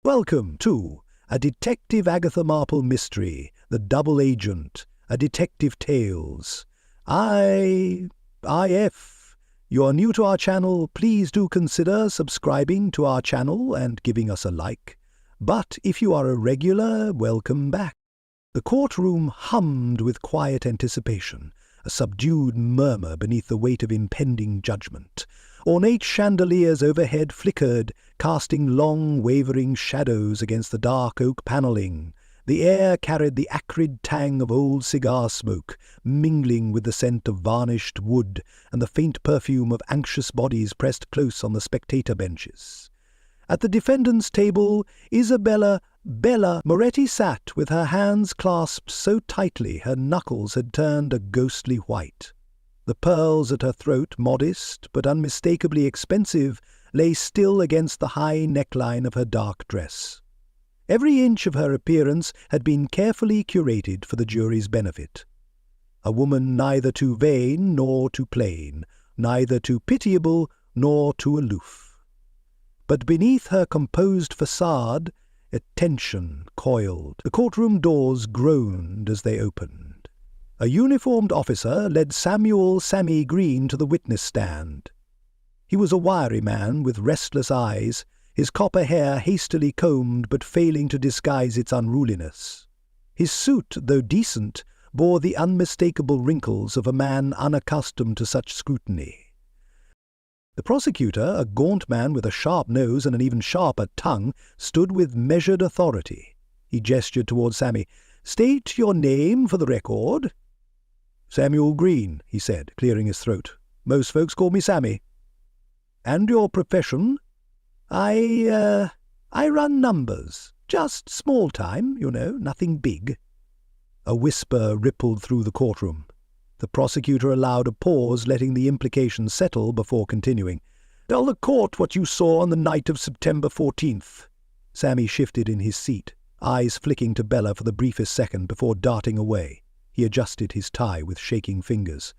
Welcome to A Detective Agatha Marple Mystery, The Double Agent, A Detective Tales. If you are new to our channel, please do consider subscribing to our channel and giving us a like. But if you are a regular, welcome back. The courtroom hummed with quiet anticipation, a subdued murmur beneath the weight of impending judgment. Ornate chandeliers overhead flickered, casting long, wavering shadows against the dark oak panelling. The air carried the acrid tang of old cigar smoke, mingling with the scent of varnished wood and the faint perfume of anxious bodies pressed close on the spectator benches. At the defendant's table, Bella Moretti sat with her hands clasped so tightly her knuckles had turned a ghostly white. The pearls at her throat, modest but unmistakably expensive, lay still against the high neckline of her dark dress. Every inch of her appearance had been carefully curated for the jury's benefit. A woman neither too vain nor too plain, neither too pitiable nor too aloof. But beneath her composed facade, a tension coiled. The courtroom doors groaned as they opened. A uniformed officer led Sammy Green to the witness stand. He was a wiry man with restless eyes, his copper hair hastily combed but failing to disguise its unruliness. His suit, though decent, bore the unmistakable wrinkles of a man unaccustomed to such scrutiny. The prosecutor, a gaunt man with a sharp nose and an even sharper tongue, stood with measured authority. He gestured toward Sammy. "State your name for the record." "Samuel Green," he said, clearing his throat. "Most folks call me Sammy." "And your profession?" I run numbers. Just small time, nothing big." A whisper rippled through the courtroom. The prosecutor allowed a pause, letting the implication settle before continuing. "Tell the court what you saw on the night of September 14th. Sammy shifted in his seat, eyes flicking to Bella for the briefest second before darting away. He adjusted his tie with shaking fingers.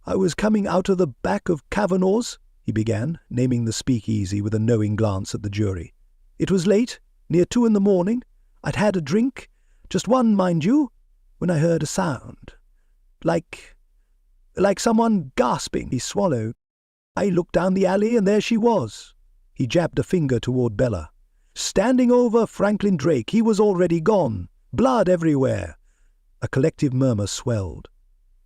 "I was coming out of the back of Kavanagh's," he began, naming the speakeasy with a knowing glance at the jury. "It was late, near 2 in the morning. I'd had a drink, just one, mind you, when I heard a sound. Like someone gasping." He swallowed. "I looked down the alley and there she was." He jabbed a finger toward Bella. "Standing over Franklin Drake. He was already gone. Blood everywhere." A collective murmur swelled.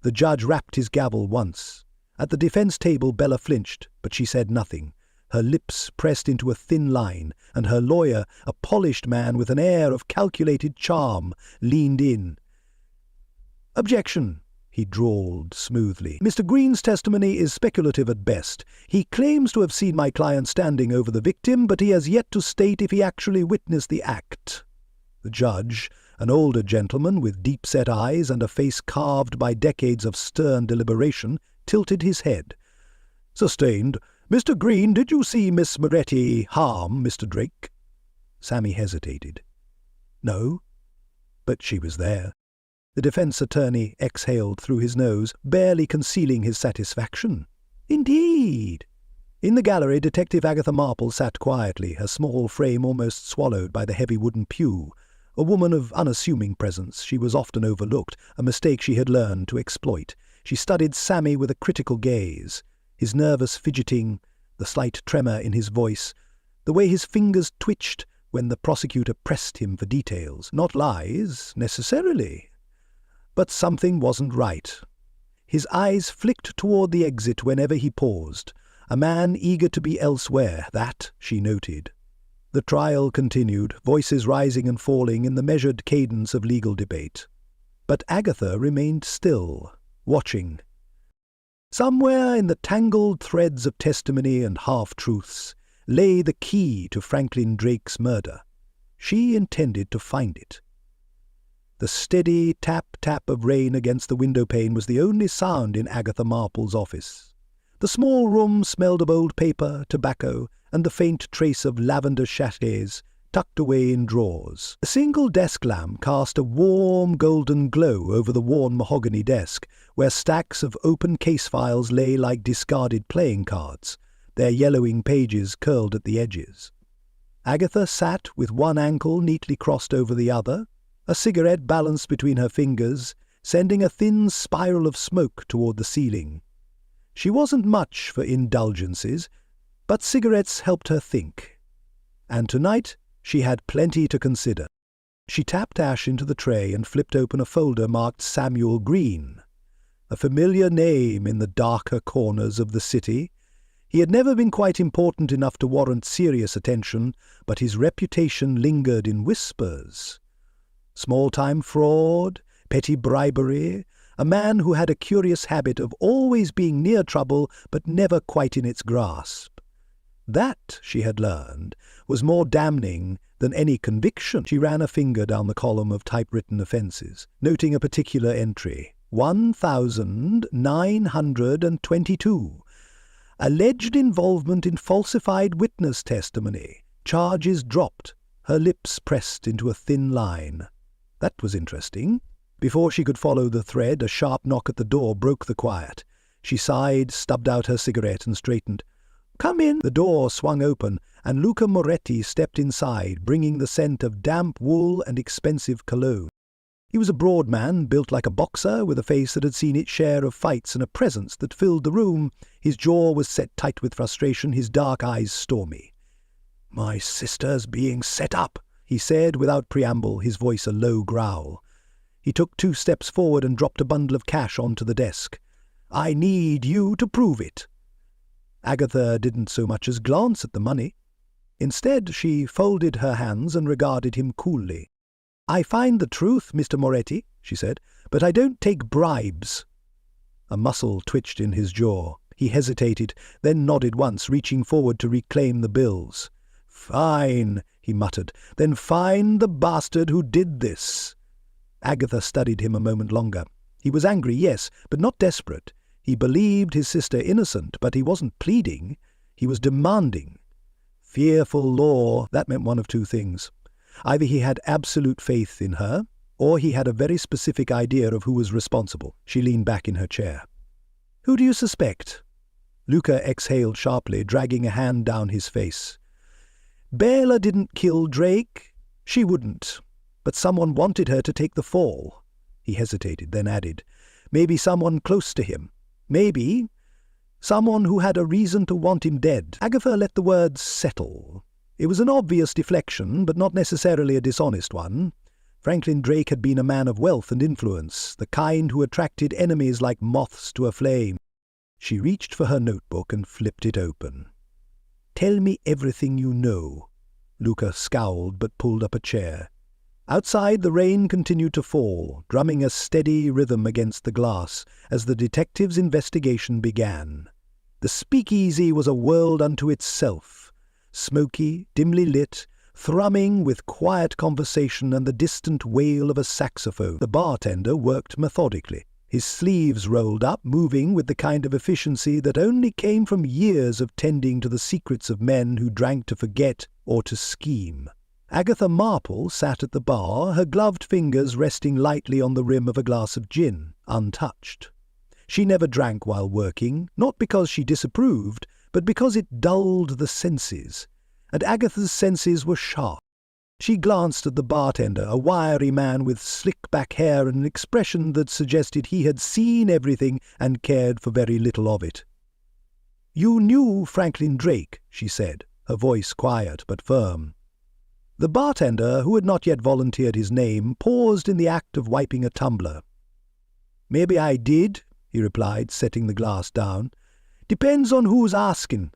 The judge rapped his gavel once. At the defense table Bella flinched, but she said nothing. Her lips pressed into a thin line, and her lawyer, a polished man with an air of calculated charm, leaned in. "Objection," he drawled smoothly. "Mr. Green's testimony is speculative at best. He claims to have seen my client standing over the victim, but he has yet to state if he actually witnessed the act." The judge, an older gentleman with deep-set eyes and a face carved by decades of stern deliberation, tilted his head. "Sustained. Mr. Green, did you see Miss Moretti harm Mr. Drake?" Sammy hesitated. "No, but she was there." The defense attorney exhaled through his nose, barely concealing his satisfaction. "Indeed." In the gallery, Detective Agatha Marple sat quietly, her small frame almost swallowed by the heavy wooden pew. A woman of unassuming presence, she was often overlooked, a mistake she had learned to exploit. She studied Sammy with a critical gaze, his nervous fidgeting, the slight tremor in his voice, the way his fingers twitched when the prosecutor pressed him for details. Not lies, necessarily, but something wasn't right. His eyes flicked toward the exit whenever he paused, a man eager to be elsewhere, that she noted. The trial continued, voices rising and falling in the measured cadence of legal debate. But Agatha remained still, watching. Somewhere in the tangled threads of testimony and half-truths lay the key to Franklin Drake's murder. She intended to find it. The steady tap-tap of rain against the window-pane was the only sound in Agatha Marple's office. The small room smelled of old paper, tobacco, and the faint trace of lavender sachets tucked away in drawers. A single desk lamp cast a warm golden glow over the worn mahogany desk, where stacks of open case files lay like discarded playing cards, their yellowing pages curled at the edges. Agatha sat with one ankle neatly crossed over the other, a cigarette balanced between her fingers, sending a thin spiral of smoke toward the ceiling. She wasn't much for indulgences, but cigarettes helped her think. And tonight she had plenty to consider. She tapped ash into the tray and flipped open a folder marked Samuel Green, a familiar name in the darker corners of the city. He had never been quite important enough to warrant serious attention, but his reputation lingered in whispers. Small-time fraud, petty bribery, a man who had a curious habit of always being near trouble but never quite in its grasp. That, she had learned, was more damning than any conviction. She ran a finger down the column of typewritten offences, noting a particular entry, 1922. Alleged involvement in falsified witness testimony. Charges dropped. Her lips pressed into a thin line. That was interesting. Before she could follow the thread, a sharp knock at the door broke the quiet. She sighed, stubbed out her cigarette and straightened. "Come in." The door swung open, and Luca Moretti stepped inside, bringing the scent of damp wool and expensive cologne. He was a broad man, built like a boxer, with a face that had seen its share of fights and a presence that filled the room. His jaw was set tight with frustration, his dark eyes stormy. "My sister's being set up," he said without preamble, his voice a low growl. He took 2 steps forward and dropped a bundle of cash onto the desk. "I need you to prove it." Agatha didn't so much as glance at the money. Instead, she folded her hands and regarded him coolly. "I find the truth, Mr. Moretti," she said, "but I don't take bribes." A muscle twitched in his jaw. He hesitated, then nodded once, reaching forward to reclaim the bills. "Fine," he muttered, "then find the bastard who did this." Agatha studied him a moment longer. He was angry, yes, but not desperate. He believed his sister innocent, but he wasn't pleading. He was demanding. Fearful law, that meant one of 2 things. Either he had absolute faith in her, or he had a very specific idea of who was responsible. She leaned back in her chair. "Who do you suspect?" Luca exhaled sharply, dragging a hand down his face. "Bela didn't kill Drake. She wouldn't. But someone wanted her to take the fall." He hesitated, then added, "Maybe someone close to him. Maybe someone who had a reason to want him dead." Agatha let the words settle. It was an obvious deflection, but not necessarily a dishonest one. Franklin Drake had been a man of wealth and influence, the kind who attracted enemies like moths to a flame. She reached for her notebook and flipped it open. "Tell me everything you know." Luca scowled but pulled up a chair. Outside, the rain continued to fall, drumming a steady rhythm against the glass as the detective's investigation began. The speakeasy was a world unto itself, smoky, dimly lit, thrumming with quiet conversation and the distant wail of a saxophone. The bartender worked methodically, his sleeves rolled up, moving with the kind of efficiency that only came from years of tending to the secrets of men who drank to forget or to scheme. Agatha Marple sat at the bar, her gloved fingers resting lightly on the rim of a glass of gin, untouched. She never drank while working, not because she disapproved, but because it dulled the senses, and Agatha's senses were sharp. She glanced at the bartender, a wiry man with slick-back hair and an expression that suggested he had seen everything and cared for very little of it. "You knew Franklin Drake," she said, her voice quiet but firm. The bartender, who had not yet volunteered his name, paused in the act of wiping a tumbler. "Maybe I did," he replied, setting the glass down. "Depends on who's asking."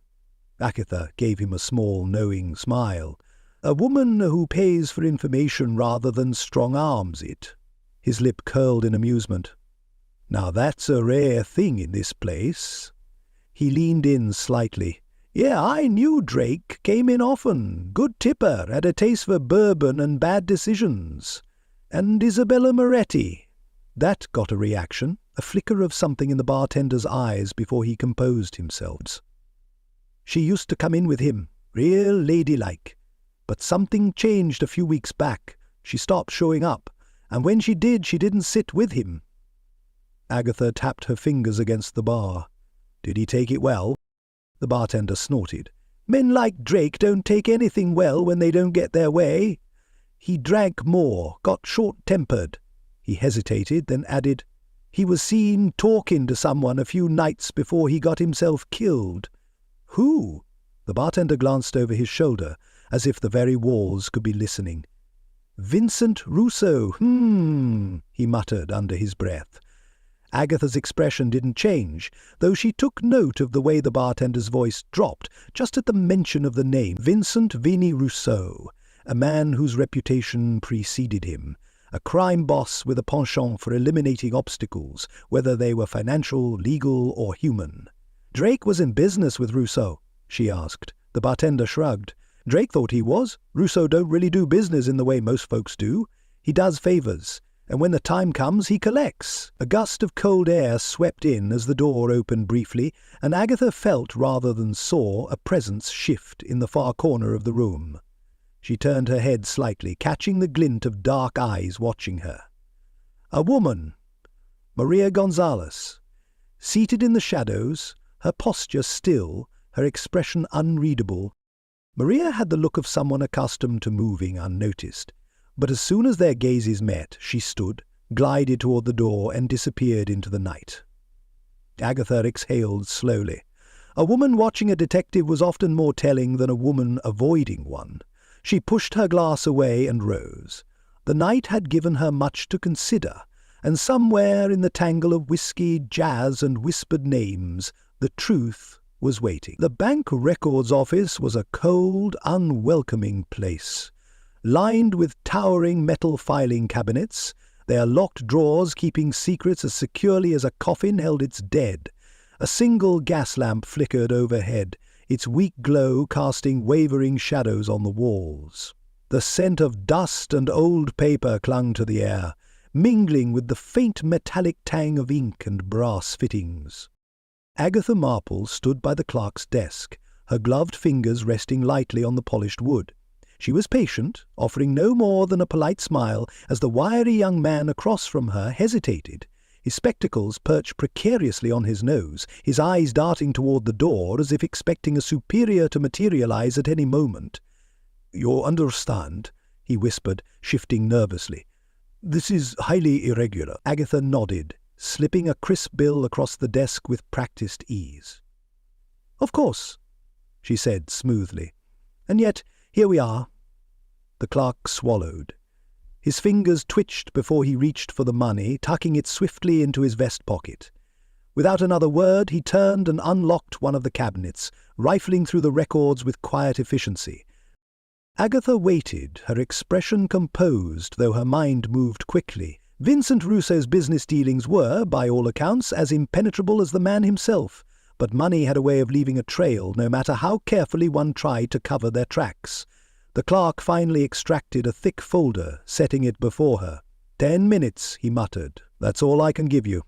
Agatha gave him a small, knowing smile. "A woman who pays for information rather than strong-arms it." His lip curled in amusement. "Now that's a rare thing in this place." He leaned in slightly. "Yeah, I knew Drake. Came in often. Good tipper. Had a taste for bourbon and bad decisions. And Isabella Moretti." That got a reaction, a flicker of something in the bartender's eyes before he composed himself. "She used to come in with him, real ladylike. But something changed a few weeks back. She stopped showing up, and when she did, she didn't sit with him." Agatha tapped her fingers against the bar. "Did he take it well?" The bartender snorted. Men like Drake don't take anything well when they don't get their way. He drank more, got short-tempered." He hesitated, then added, "He was seen talking to someone a few nights before he got himself killed." "Who?" The bartender glanced over his shoulder, as if the very walls could be listening. "Vincent Rousseau, he muttered under his breath. Agatha's expression didn't change, though she took note of the way the bartender's voice dropped just at the mention of the name. Vincent Vinnie Rousseau, a man whose reputation preceded him, a crime boss with a penchant for eliminating obstacles, whether they were financial, legal, or human. "Drake was in business with Rousseau?" she asked. The bartender shrugged. "Drake thought he was. Rousseau don't really do business in the way most folks do. He does favors, and when the time comes, he collects." A gust of cold air swept in as the door opened briefly, and Agatha felt rather than saw a presence shift in the far corner of the room. She turned her head slightly, catching the glint of dark eyes watching her. A woman, Maria Gonzalez, seated in the shadows, her posture still, her expression unreadable. Maria had the look of someone accustomed to moving unnoticed, but as soon as their gazes met, she stood, glided toward the door, and disappeared into the night. Agatha exhaled slowly. A woman watching a detective was often more telling than a woman avoiding one. She pushed her glass away and rose. The night had given her much to consider, and somewhere in the tangle of whiskey, jazz, and whispered names, the truth was waiting. The bank records office was a cold, unwelcoming place, lined with towering metal filing cabinets, their locked drawers keeping secrets as securely as a coffin held its dead. A single gas lamp flickered overhead, its weak glow casting wavering shadows on the walls. The scent of dust and old paper clung to the air, mingling with the faint metallic tang of ink and brass fittings. Agatha Marple stood by the clerk's desk, her gloved fingers resting lightly on the polished wood. She was patient, offering no more than a polite smile as the wiry young man across from her hesitated, his spectacles perched precariously on his nose, his eyes darting toward the door as if expecting a superior to materialize at any moment. "You understand," he whispered, shifting nervously. "This is highly irregular." Agatha nodded, slipping a crisp bill across the desk with practiced ease. "Of course," she said smoothly. "And yet, here we are." The clerk swallowed. His fingers twitched before he reached for the money, tucking it swiftly into his vest pocket. Without another word, he turned and unlocked one of the cabinets, rifling through the records with quiet efficiency. Agatha waited, her expression composed, though her mind moved quickly. Vincent Rousseau's business dealings were, by all accounts, as impenetrable as the man himself, but money had a way of leaving a trail, no matter how carefully one tried to cover their tracks. The clerk finally extracted a thick folder, setting it before her. 10 minutes, he muttered. "That's all I can give you."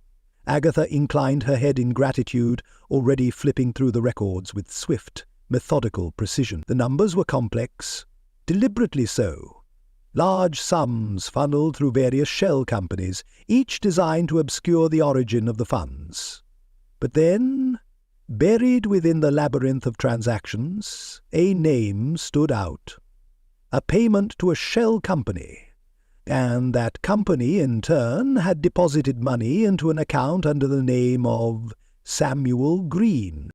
Agatha inclined her head in gratitude, already flipping through the records with swift, methodical precision. The numbers were complex, deliberately so. Large sums funneled through various shell companies, each designed to obscure the origin of the funds. But then, buried within the labyrinth of transactions, a name stood out. A payment to a shell company, and that company, in turn, had deposited money into an account under the name of Samuel Green.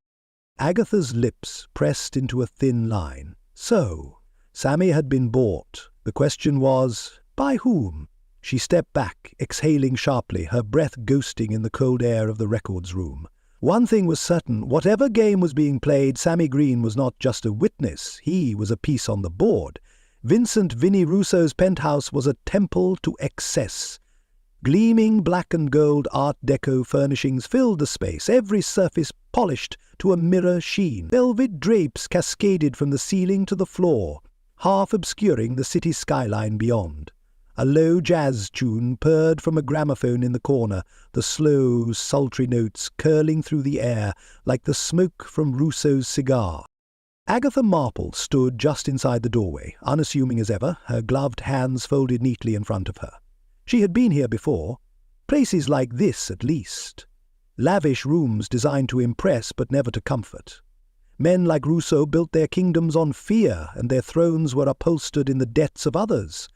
Agatha's lips pressed into a thin line. So, Sammy had been bought. The question was, by whom? She stepped back, exhaling sharply, her breath ghosting in the cold air of the records room. One thing was certain, whatever game was being played, Sammy Green was not just a witness, he was a piece on the board. Vincent Vinnie Rousseau's penthouse was a temple to excess. Gleaming black and gold Art Deco furnishings filled the space, every surface polished to a mirror sheen. Velvet drapes cascaded from the ceiling to the floor, half obscuring the city skyline beyond. A low jazz tune purred from a gramophone in the corner, the slow, sultry notes curling through the air like the smoke from Rousseau's cigar. Agatha Marple stood just inside the doorway, unassuming as ever, her gloved hands folded neatly in front of her. She had been here before. Places like this, at least. Lavish rooms designed to impress but never to comfort. Men like Rousseau built their kingdoms on fear, and their thrones were upholstered in the debts of others.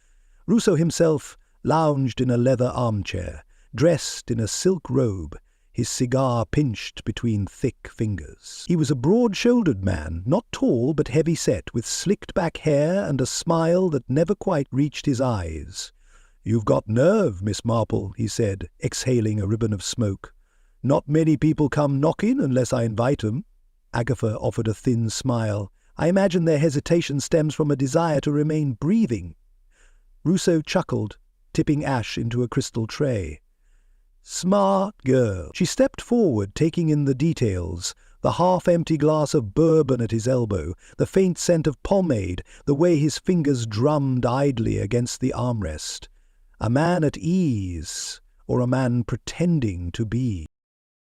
Rousseau himself lounged in a leather armchair, dressed in a silk robe, his cigar pinched between thick fingers. He was a broad-shouldered man, not tall but heavy-set, with slicked-back hair and a smile that never quite reached his eyes. "You've got nerve, Miss Marple," he said, exhaling a ribbon of smoke. "Not many people come knocking unless I invite 'em." Agatha offered a thin smile. "I imagine their hesitation stems from a desire to remain breathing." Rousseau chuckled, tipping ash into a crystal tray. "Smart girl." She stepped forward, taking in the details, the half-empty glass of bourbon at his elbow, the faint scent of pomade, the way his fingers drummed idly against the armrest. A man at ease, or a man pretending to be.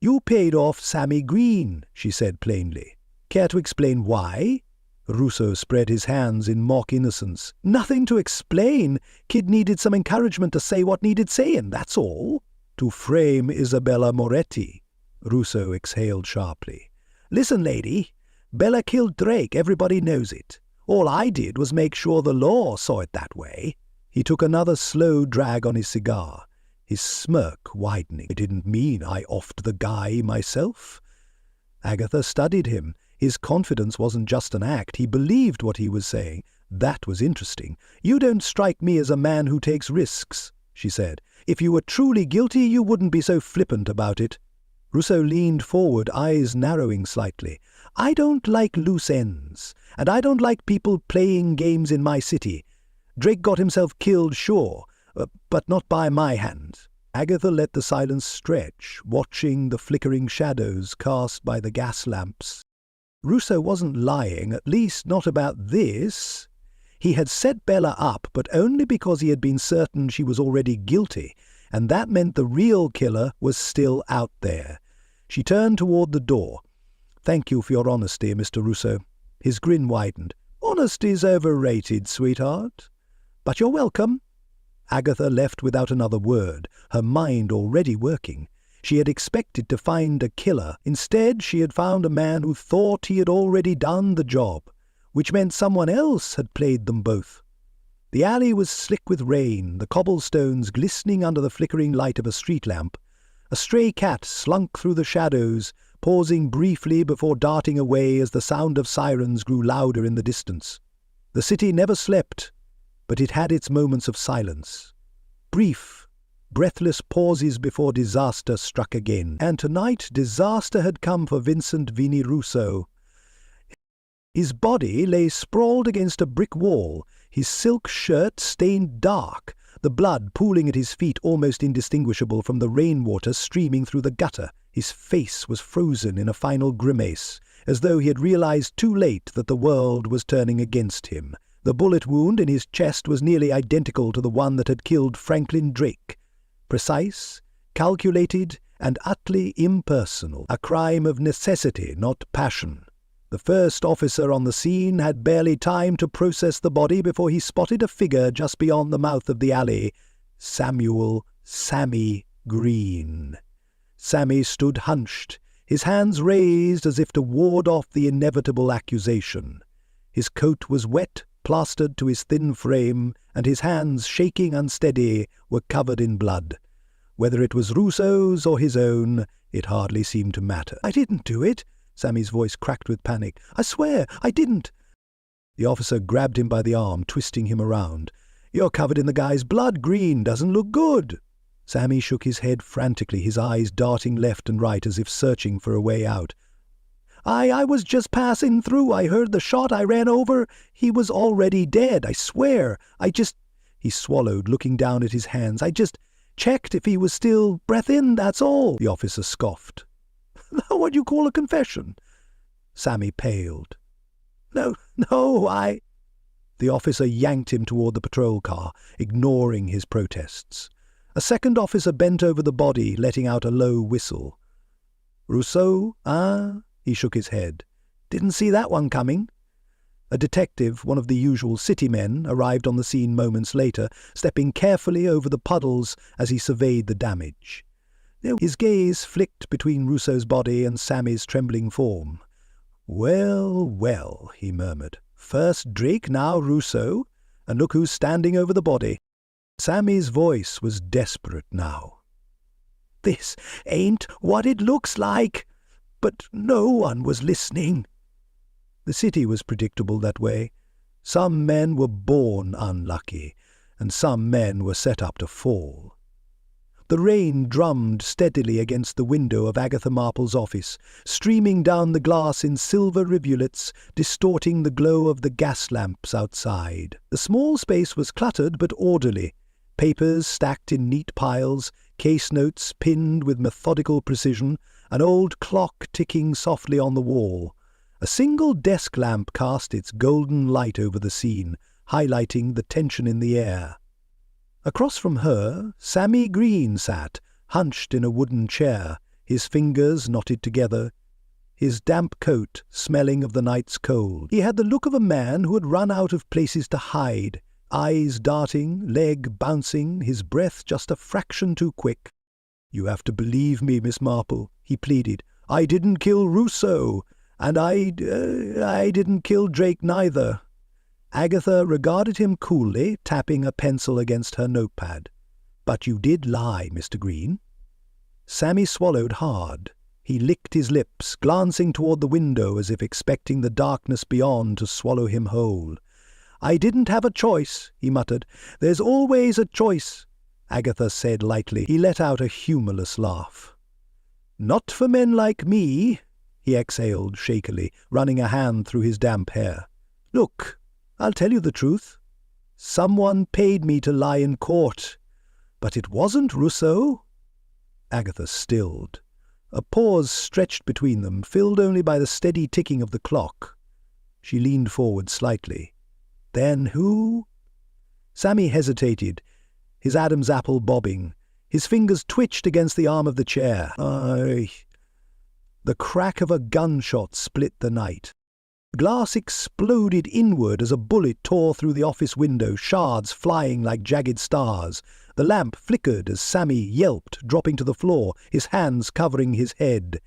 "You paid off Sammy Green," she said plainly. "Care to explain why?" Rousseau spread his hands in mock innocence. "Nothing to explain. Kid needed some encouragement to say what needed saying, that's all." "To frame Isabella Moretti," Rousseau exhaled sharply. "Listen, lady, Bella killed Drake, everybody knows it. All I did was make sure the law saw it that way." He took another slow drag on his cigar, his smirk widening. "I didn't mean I offed the guy myself." Agatha studied him. His confidence wasn't just an act. He believed what he was saying. That was interesting. "You don't strike me as a man who takes risks," she said. "If you were truly guilty, you wouldn't be so flippant about it." Rousseau leaned forward, eyes narrowing slightly. "I don't like loose ends, and I don't like people playing games in my city. Drake got himself killed, sure, but not by my hand." Agatha let the silence stretch, watching the flickering shadows cast by the gas lamps. Rousseau wasn't lying, at least not about this. He had set Bella up, but only because he had been certain she was already guilty, and that meant the real killer was still out there. She turned toward the door. "Thank you for your honesty, Mr. Rousseau." His grin widened. "Honesty's overrated, sweetheart. But you're welcome." Agatha left without another word, her mind already working. She had expected to find a killer. Instead, she had found a man who thought he had already done the job, which meant someone else had played them both. The alley was slick with rain, the cobblestones glistening under the flickering light of a street lamp. A stray cat slunk through the shadows, pausing briefly before darting away as the sound of sirens grew louder in the distance. The city never slept, but it had its moments of silence. Brief, breathless pauses before disaster struck again. And tonight disaster had come for Vincent Vinnie Rousseau. His body lay sprawled against a brick wall, his silk shirt stained dark, the blood pooling at his feet almost indistinguishable from the rainwater streaming through the gutter. His face was frozen in a final grimace, as though he had realized too late that the world was turning against him. The bullet wound in his chest was nearly identical to the one that had killed Franklin Drake. Precise, calculated, and utterly impersonal. A crime of necessity, not passion. The first officer on the scene had barely time to process the body before he spotted a figure just beyond the mouth of the alley. Samuel "Sammy" Green. Sammy stood hunched, his hands raised as if to ward off the inevitable accusation. His coat was wet, plastered to his thin frame, and his hands, shaking unsteady, were covered in blood. Whether it was Rousseau's or his own, it hardly seemed to matter. "I didn't do it," Sammy's voice cracked with panic. "I swear, I didn't." The officer grabbed him by the arm, twisting him around. "You're covered in the guy's blood, Green. Doesn't look good." Sammy shook his head frantically, his eyes darting left and right as if searching for a way out. I was just passing through. I heard the shot. I ran over. He was already dead, I swear. He swallowed, looking down at his hands. "I just checked if he was still breath in, that's all," the officer scoffed. "What do you call a confession?" Sammy paled. No, The officer yanked him toward the patrol car, ignoring his protests. A second officer bent over the body, letting out a low whistle. "Rousseau, He shook his head. "Didn't see that one coming." A detective, one of the usual city men, arrived on the scene moments later, stepping carefully over the puddles as he surveyed the damage. His gaze flicked between Rousseau's body and Sammy's trembling form. "Well, well," he murmured. "First Drake, now Rousseau, and look who's standing over the body." Sammy's voice was desperate now. "This ain't what it looks like." But no one was listening. The city was predictable that way. Some men were born unlucky, and some men were set up to fall. The rain drummed steadily against the window of Agatha Marple's office, streaming down the glass in silver rivulets, distorting the glow of the gas lamps outside. The small space was cluttered but orderly, papers stacked in neat piles, case notes pinned with methodical precision, an old clock ticking softly on the wall. A single desk lamp cast its golden light over the scene, highlighting the tension in the air. Across from her, Sammy Green sat, hunched in a wooden chair, his fingers knotted together, his damp coat smelling of the night's cold. He had the look of a man who had run out of places to hide, eyes darting, leg bouncing, his breath just a fraction too quick. "You have to believe me, Miss Marple," he pleaded. "I didn't kill Rousseau, and I didn't kill Drake neither." Agatha regarded him coolly, tapping a pencil against her notepad. "But you did lie, Mr. Green." Sammy swallowed hard. He licked his lips, glancing toward the window as if expecting the darkness beyond to swallow him whole. "I didn't have a choice," he muttered. "There's always a choice," Agatha said lightly. He let out a humorless laugh. "Not for men like me," he exhaled shakily, running a hand through his damp hair. "Look, I'll tell you the truth. Someone paid me to lie in court, but it wasn't Rousseau." Agatha stilled. A pause stretched between them, filled only by the steady ticking of the clock. She leaned forward slightly. "Then who?" Sammy hesitated, his Adam's apple bobbing. His fingers twitched against the arm of the chair. The crack of a gunshot split the night. Glass exploded inward as a bullet tore through the office window, shards flying like jagged stars. The lamp flickered as Sammy yelped, dropping to the floor, his hands covering his head.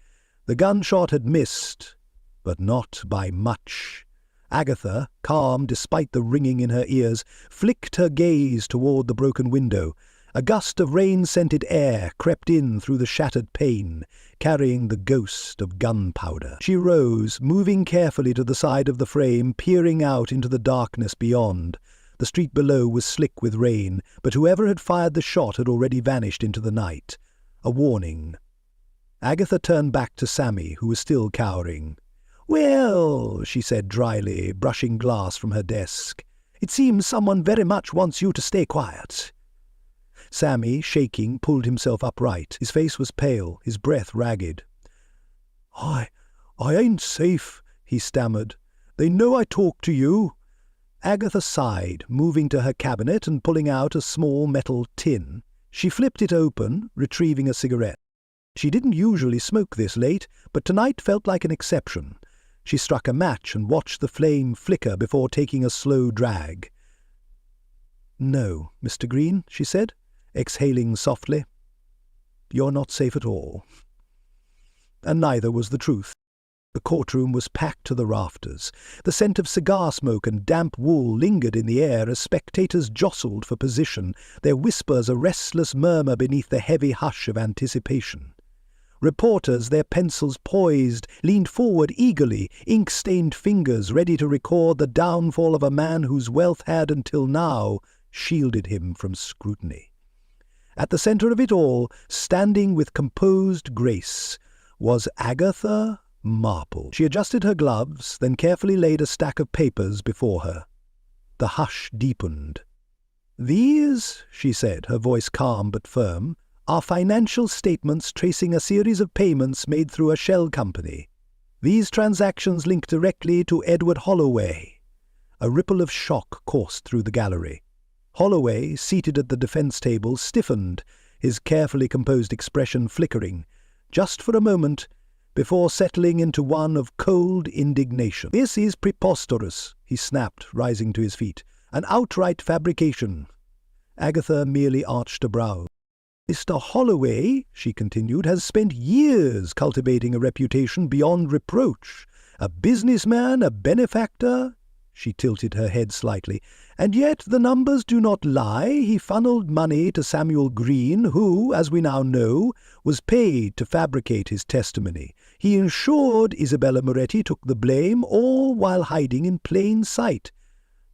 The gunshot had missed, but not by much. Agatha, calm despite the ringing in her ears, flicked her gaze toward the broken window. A gust of rain-scented air crept in through the shattered pane, carrying the ghost of gunpowder. She rose, moving carefully to the side of the frame, peering out into the darkness beyond. The street below was slick with rain, but whoever had fired the shot had already vanished into the night. A warning. Agatha turned back to Sammy, who was still cowering. "Well," she said dryly, brushing glass from her desk, "it seems someone very much wants you to stay quiet." Sammy, shaking, pulled himself upright. His face was pale, his breath ragged. I ain't safe," he stammered. "They know I talk to you." Agatha sighed, moving to her cabinet and pulling out a small metal tin. She flipped it open, retrieving a cigarette. She didn't usually smoke this late, but tonight felt like an exception. She struck a match and watched the flame flicker before taking a slow drag. "No, Mr. Green," she said, exhaling softly. "You're not safe at all." And neither was the truth. The courtroom was packed to the rafters. The scent of cigar smoke and damp wool lingered in the air as spectators jostled for position, their whispers a restless murmur beneath the heavy hush of anticipation. Reporters, their pencils poised, leaned forward eagerly, ink-stained fingers ready to record the downfall of a man whose wealth had, until now, shielded him from scrutiny. At the center of it all, standing with composed grace, was Agatha Marple. She adjusted her gloves, then carefully laid a stack of papers before her. The hush deepened. "These," she said, her voice calm but firm, "are financial statements tracing a series of payments made through a shell company. These transactions link directly to Edward Holloway." A ripple of shock coursed through the gallery. Holloway, seated at the defense table, stiffened, his carefully composed expression flickering, just for a moment, before settling into one of cold indignation. "This is preposterous," he snapped, rising to his feet. "An outright fabrication." Agatha merely arched a brow. "Mr. Holloway," she continued, "has spent years cultivating a reputation beyond reproach, A businessman, a benefactor? She tilted her head slightly. And yet the numbers do not lie. He funneled money to Samuel Green, who, as we now know, was paid to fabricate his testimony. He ensured Isabella Moretti took the blame, all while hiding in plain sight.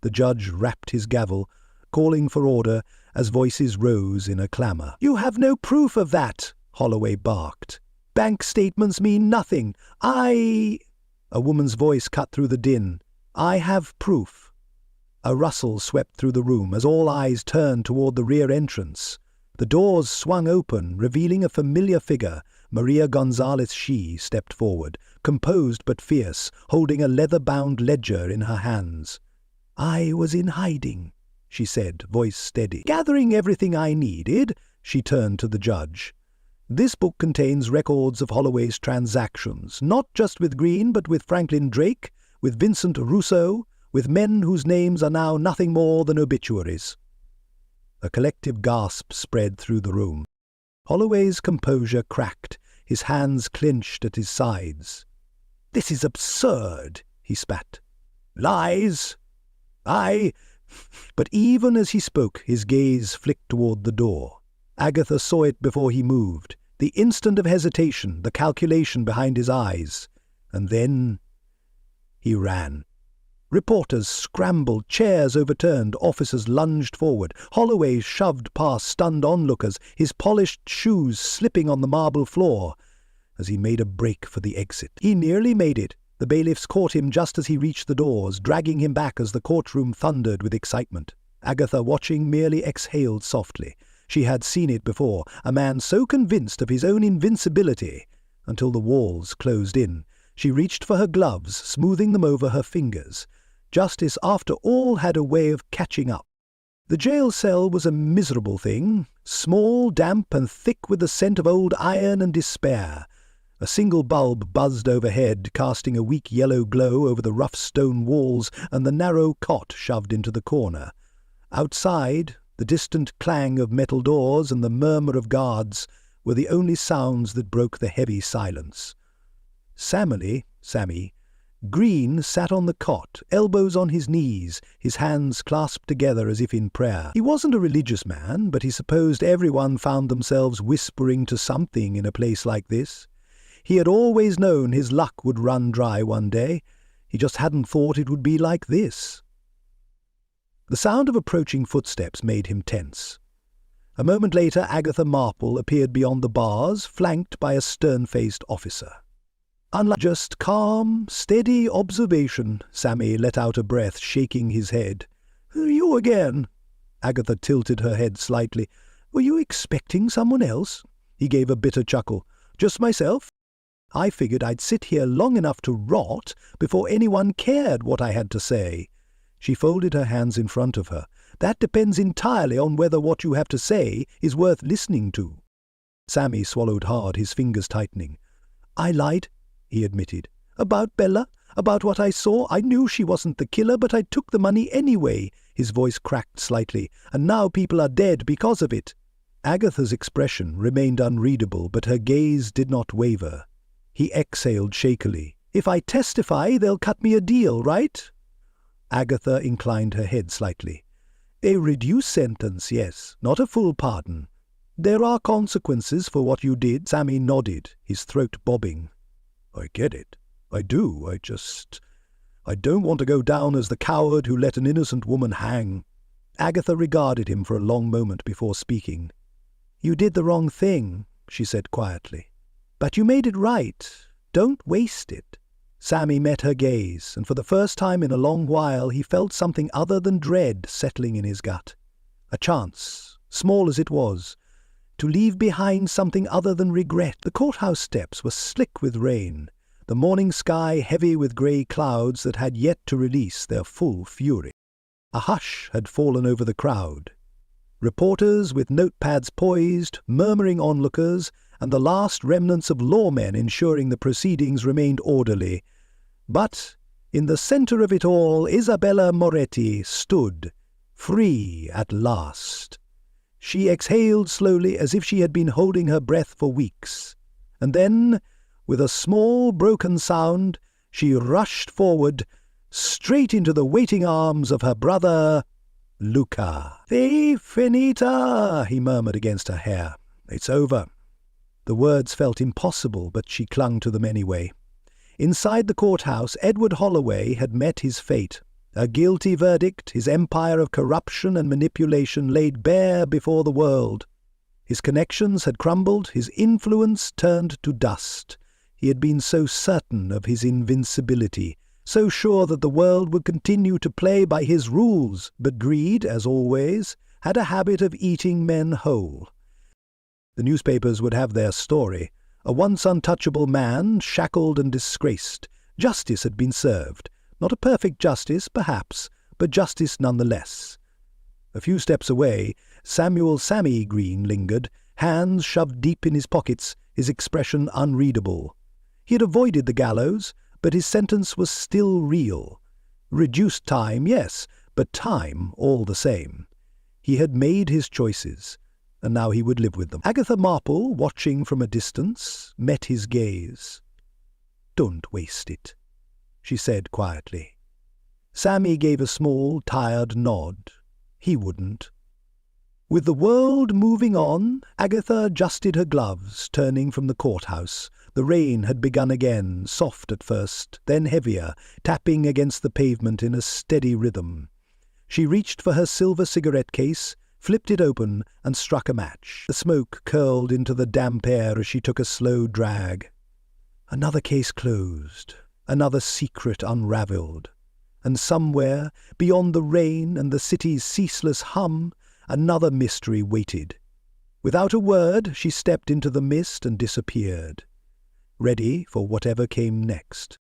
The judge rapped his gavel, calling for order as voices rose in a clamour. "You have no proof of that," Holloway barked. "Bank statements mean nothing. A woman's voice cut through the din. "I have proof." A rustle swept through the room as all eyes turned toward the rear entrance. The doors swung open, revealing a familiar figure. Maria Gonzalez She stepped forward, composed but fierce, holding a leather-bound ledger in her hands. "I was in hiding," she said, voice steady. "Gathering everything I needed," she turned to the judge. "This book contains records of Holloway's transactions, not just with Green, but with Franklin Drake, with Vincent Rousseau, with men whose names are now nothing more than obituaries." A collective gasp spread through the room. Holloway's composure cracked, his hands clenched at his sides. "This is absurd," he spat. "Lies! But even as he spoke, his gaze flicked toward the door. Agatha saw it before he moved, the instant of hesitation, the calculation behind his eyes. And then he ran. Reporters scrambled, chairs overturned, officers lunged forward. Holloway shoved past stunned onlookers, his polished shoes slipping on the marble floor, as he made a break for the exit. He nearly made it. The bailiffs caught him just as he reached the doors, dragging him back as the courtroom thundered with excitement. Agatha, watching, merely exhaled softly. She had seen it before, a man so convinced of his own invincibility, until the walls closed in. She reached for her gloves, smoothing them over her fingers. Justice, after all, had a way of catching up. The jail cell was a miserable thing, small, damp, and thick with the scent of old iron and despair. A single bulb buzzed overhead, casting a weak yellow glow over the rough stone walls and the narrow cot shoved into the corner. Outside, the distant clang of metal doors and the murmur of guards were the only sounds that broke the heavy silence. Sammy, Green sat on the cot, elbows on his knees, his hands clasped together as if in prayer. He wasn't a religious man, but he supposed everyone found themselves whispering to something in a place like this. He had always known his luck would run dry one day. He just hadn't thought it would be like this. The sound of approaching footsteps made him tense. A moment later, Agatha Marple appeared beyond the bars, flanked by a stern-faced officer. Unlike just calm, steady observation, Sammy let out a breath, shaking his head. "You again?" Agatha tilted her head slightly. "Were you expecting someone else?" He gave a bitter chuckle. "Just myself? I figured I'd sit here long enough to rot before anyone cared what I had to say." She folded her hands in front of her. "That depends entirely on whether what you have to say is worth listening to." Sammy swallowed hard, his fingers tightening. "I lied," he admitted. "About Bella, about what I saw. I knew she wasn't the killer, but I took the money anyway." His voice cracked slightly. "And now people are dead because of it." Agatha's expression remained unreadable, but her gaze did not waver. He exhaled shakily. "If I testify, they'll cut me a deal, right?" Agatha inclined her head slightly. "A reduced sentence, yes, not a full pardon. There are consequences for what you did." Sammy nodded, his throat bobbing. "I get it. I do. I don't want to go down as the coward who let an innocent woman hang." Agatha regarded him for a long moment before speaking. "You did the wrong thing," she said quietly. "But you made it right. Don't waste it." Sammy met her gaze, and for the first time in a long while he felt something other than dread settling in his gut. A chance, small as it was, to leave behind something other than regret. The courthouse steps were slick with rain, the morning sky heavy with grey clouds that had yet to release their full fury. A hush had fallen over the crowd. Reporters with notepads poised, murmuring onlookers, and the last remnants of lawmen ensuring the proceedings remained orderly. But in the centre of it all, Isabella Moretti stood, free at last. She exhaled slowly as if she had been holding her breath for weeks, and then, with a small broken sound, She rushed forward, straight into the waiting arms of her brother, Luca. "È finita," he murmured against her hair. "It's over." The words felt impossible, but she clung to them anyway. Inside the courthouse, Edward Holloway had met his fate. A guilty verdict, his empire of corruption and manipulation laid bare before the world. His connections had crumbled, his influence turned to dust. He had been so certain of his invincibility, so sure that the world would continue to play by his rules, but greed, as always, had a habit of eating men whole. The newspapers would have their story. A once untouchable man, shackled and disgraced. Justice had been served. Not a perfect justice, perhaps, but justice nonetheless. A few steps away, Samuel "Sammy" Green lingered, hands shoved deep in his pockets, his expression unreadable. He had avoided the gallows, but his sentence was still real. Reduced time, yes, but time all the same. He had made his choices, and now he would live with them. Agatha Marple, watching from a distance, met his gaze. "Don't waste it," she said quietly. Sammy gave a small, tired nod. He wouldn't. With the world moving on, Agatha adjusted her gloves, turning from the courthouse. The rain had begun again, soft at first, then heavier, tapping against the pavement in a steady rhythm. She reached for her silver cigarette case, flipped it open, and struck a match. The smoke curled into the damp air as she took a slow drag. Another case closed, another secret unravelled. And somewhere, beyond the rain and the city's ceaseless hum, another mystery waited. Without a word, she stepped into the mist and disappeared, ready for whatever came next.